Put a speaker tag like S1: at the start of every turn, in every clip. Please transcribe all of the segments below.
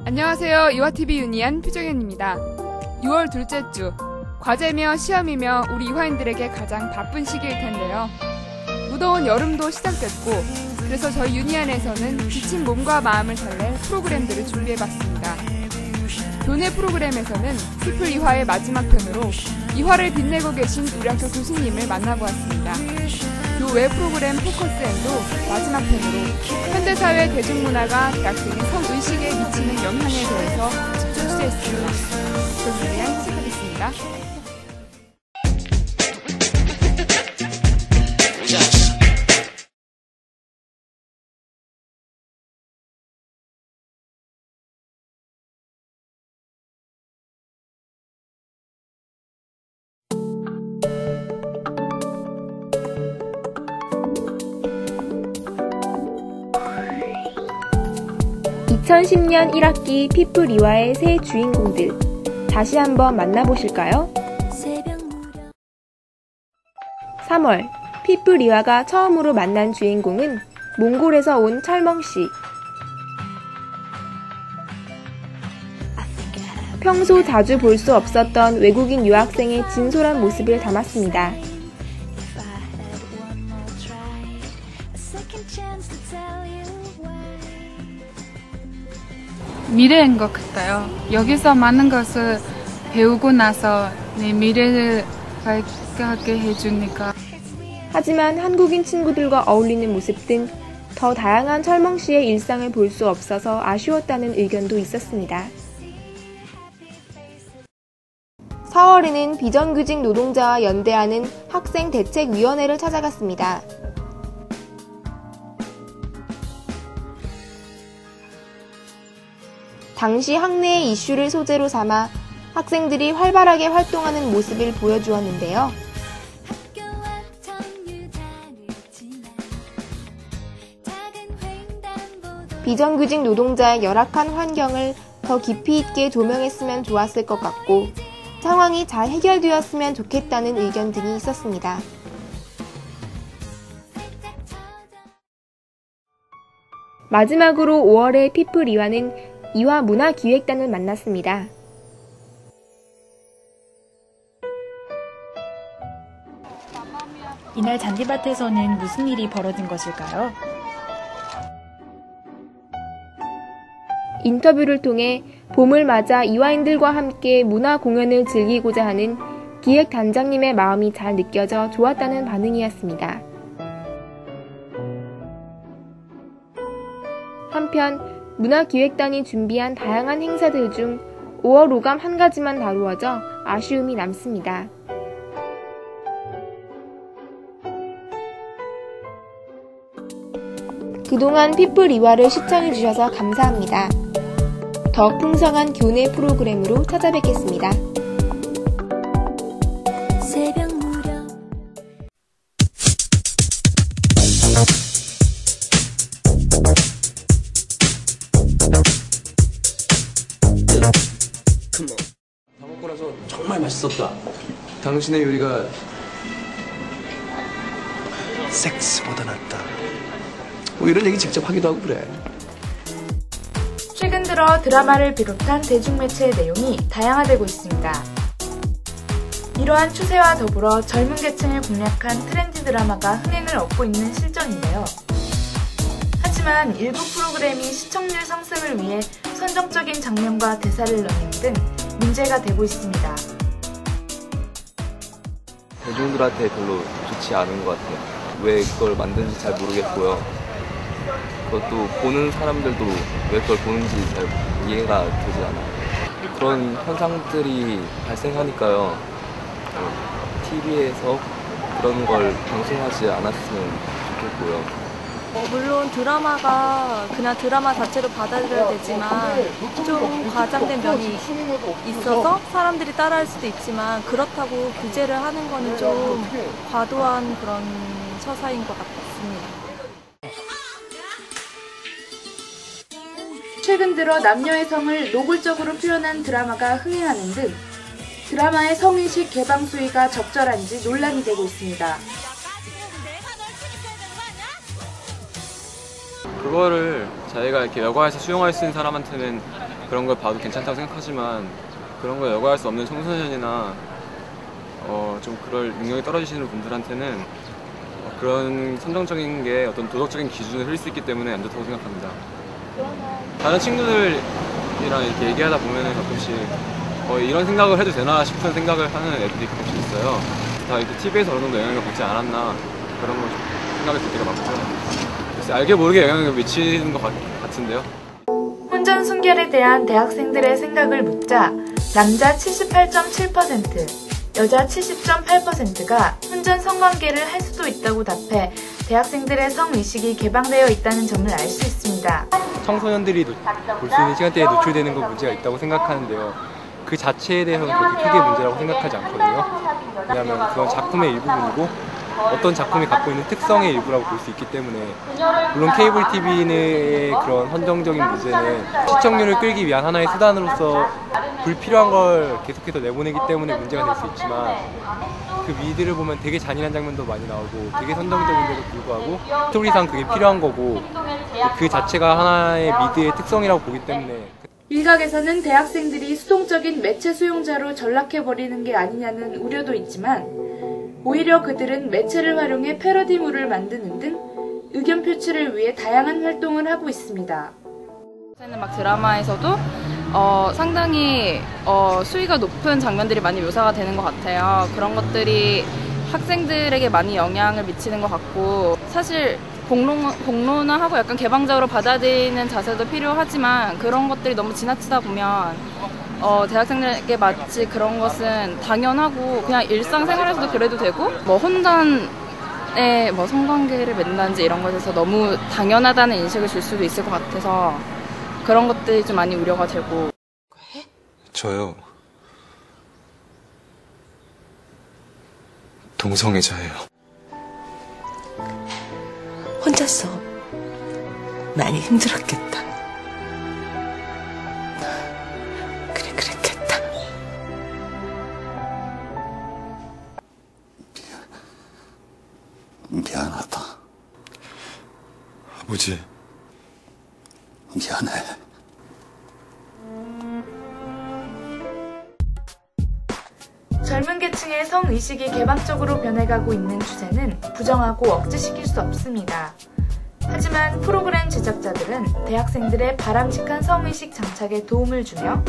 S1: 안녕하세요. 이화TV 유니안 표정현입니다. 6월 둘째 주, 과제며 시험이며 우리 이화인들에게 가장 바쁜 시기일 텐데요. 무더운 여름도 시작됐고, 그래서 저희 유니안에서는 지친 몸과 마음을 달랠 프로그램들을 준비해봤습니다. 교내 프로그램에서는 피플 이화의 마지막 편으로 이화를 빛내고 계신 우리 학교 교수님을 만나보았습니다. 교외 프로그램 포커스앤도 마지막 편으로 현대사회 대중문화가 대학생의 성의식에 미치는 영향에 대해서 집중 취재했습니다. 그럼 유니안 시작하겠습니다.
S2: 2010년 1학기 피플 이화의 새 주인공들, 다시 한번 만나보실까요? 3월, 피플 이화가 처음으로 만난 주인공은 몽골에서 온 철멍씨. 평소 자주 볼 수 없었던 외국인 유학생의 진솔한 모습을 담았습니다.
S3: 미래인 것 같아요. 여기서 많은 것을 배우고 나서 내 미래를 밝게 해주니까.
S2: 하지만 한국인 친구들과 어울리는 모습 등 더 다양한 철멍씨의 일상을 볼 수 없어서 아쉬웠다는 의견도 있었습니다. 4월에는 비정규직 노동자와 연대하는 학생대책위원회를 찾아갔습니다. 당시 학내의 이슈를 소재로 삼아 학생들이 활발하게 활동하는 모습을 보여주었는데요. 비정규직 노동자의 열악한 환경을 더 깊이 있게 조명했으면 좋았을 것 같고, 상황이 잘 해결되었으면 좋겠다는 의견 등이 있었습니다. 마지막으로 5월에 피플 이화는 이화 문화기획단을 만났습니다.
S4: 이날 잔디밭에서는 무슨 일이 벌어진 것일까요?
S2: 인터뷰를 통해 봄을 맞아 이화인들과 함께 문화 공연을 즐기고자 하는 기획단장님의 마음이 잘 느껴져 좋았다는 반응이었습니다. 한편 문화기획단이 준비한 다양한 행사들 중 5월 오감 한 가지만 다루어져 아쉬움이 남습니다. 그동안 피플 이화를 시청해주셔서 감사합니다. 더 풍성한 교내 프로그램으로 찾아뵙겠습니다. 새벽 무렵
S5: 다 먹고 나서 정말 맛있었다. 당신의 요리가 섹스보다 낫다. 뭐 이런 얘기 직접 하기도 하고 그래.
S6: 최근 들어 드라마를 비롯한 대중매체의 내용이 다양화되고 있습니다. 이러한 추세와 더불어 젊은 계층을 공략한 트렌디 드라마가 흥행을 얻고 있는 실정인데요. 하지만 일부 프로그램이 시청률 상승을 위해 선정적인 장면과 대사를 넣는 등 문제가 되고 있습니다.
S7: 대중들한테 별로 좋지 않은 것 같아요. 왜 그걸 만드는지 잘 모르겠고요. 그것도 보는 사람들도 왜 그걸 보는지 잘 이해가 되지 않아요. 그런 현상들이 발생하니까요. TV에서 그런 걸 방송하지 않았으면 좋겠고요.
S8: 물론 드라마가 그냥 드라마 자체로 받아들여야 되지만 좀 과장된 면이 있어서 사람들이 따라할 수도 있지만 그렇다고 규제를 하는 거는 좀 과도한 그런 처사인 것 같습니다.
S6: 최근 들어 남녀의 성을 노골적으로 표현한 드라마가 흥행하는 등 드라마의 성의식 개방 수위가 적절한지 논란이 되고 있습니다.
S9: 그거를 자기가 이렇게 여가에서 수용할 수 있는 사람한테는 그런 걸 봐도 괜찮다고 생각하지만 그런 걸 여가할 수 없는 청소년이나 좀 그럴 능력이 떨어지시는 분들한테는 그런 선정적인 게 어떤 도덕적인 기준을 흐릴 수 있기 때문에 안 좋다고 생각합니다. 다른 친구들이랑 이렇게 얘기하다 보면은 가끔씩 이런 생각을 해도 되나 싶은 생각을 하는 애들이 가끔씩 있어요. 다 이렇게 TV에서 어느 정도 영향을 받지 않았나 그런 걸 생각이 들 때가 많고요. 그래서 알게 모르게 영향을 미치는 것 같은데요.
S6: 혼전 순결에 대한 대학생들의 생각을 묻자 남자 78.7%, 여자 70.8%가 혼전 성관계를 할 수도 있다고 답해 대학생들의 성의식이 개방되어 있다는 점을 알 수 있습니다.
S10: 청소년들이 볼 수 있는 시간대에 노출되는 건 문제가 있다고 생각하는데요. 그 자체에 대해서는 그렇게 크게 문제라고 생각하지 않거든요. 왜냐하면 그건 작품의 일부분이고 어떤 작품이 갖고 있는 특성의 일부라고 볼 수 있기 때문에 물론 케이블 TV의 그런 선정적인 문제는 시청률을 끌기 위한 하나의 수단으로서 불필요한 걸 계속해서 내보내기 때문에 문제가 될 수 있지만 그 미드를 보면 되게 잔인한 장면도 많이 나오고 되게 선정적인데도 불구하고 스토리상 그게 필요한 거고 그 자체가 하나의 미드의 특성이라고 보기 때문에
S6: 일각에서는 대학생들이 수동적인 매체 수용자로 전락해버리는 게 아니냐는 우려도 있지만 오히려 그들은 매체를 활용해 패러디물을 만드는 등 의견 표출을 위해 다양한 활동을 하고 있습니다.
S11: 요새는 막 드라마에서도 상당히 수위가 높은 장면들이 많이 묘사가 되는 것 같아요. 그런 것들이 학생들에게 많이 영향을 미치는 것 같고 사실 공론화하고 약간 개방적으로 받아들이는 자세도 필요하지만 그런 것들이 너무 지나치다 보면 대학생들에게 마치 그런 것은 당연하고 그냥 일상생활에서도 그래도 되고 혼전에 성관계를 맺는다든지 이런 것에서 너무 당연하다는 인식을 줄 수도 있을 것 같아서 그런 것들이 좀 많이 우려가 되고.
S5: 저요. 동성애자예요.
S12: 혼자서 많이 힘들었겠다. 그랬겠다.
S13: 미안하다.
S5: 아버지.
S13: 미안해.
S6: 젊은 계층의 성의식이 개방적으로 변해가고 있는 추세는 부정하고 억제시킬 수 없습니다. 하지만 프로그램 제작자들은 대학생들의 바람직한 성의식 장착에 도움을 주며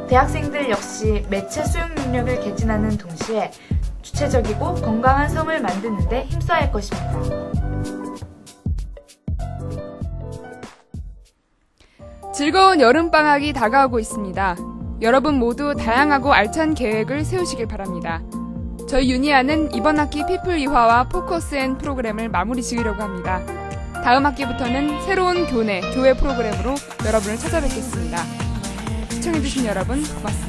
S6: 대학생들 역시 매체 수용 능력을 개진하는 동시에 주체적이고 건강한 성을 만드는 데 힘써야 할 것입니다.
S1: 즐거운 여름방학이 다가오고 있습니다. 여러분 모두 다양하고 알찬 계획을 세우시길 바랍니다. 저희 유니아는 이번 학기 피플 이화와 포커스 앤 프로그램을 마무리 지으려고 합니다. 다음 학기부터는 새로운 교회 프로그램으로 여러분을 찾아뵙겠습니다. 시청해주신 여러분 고맙습니다.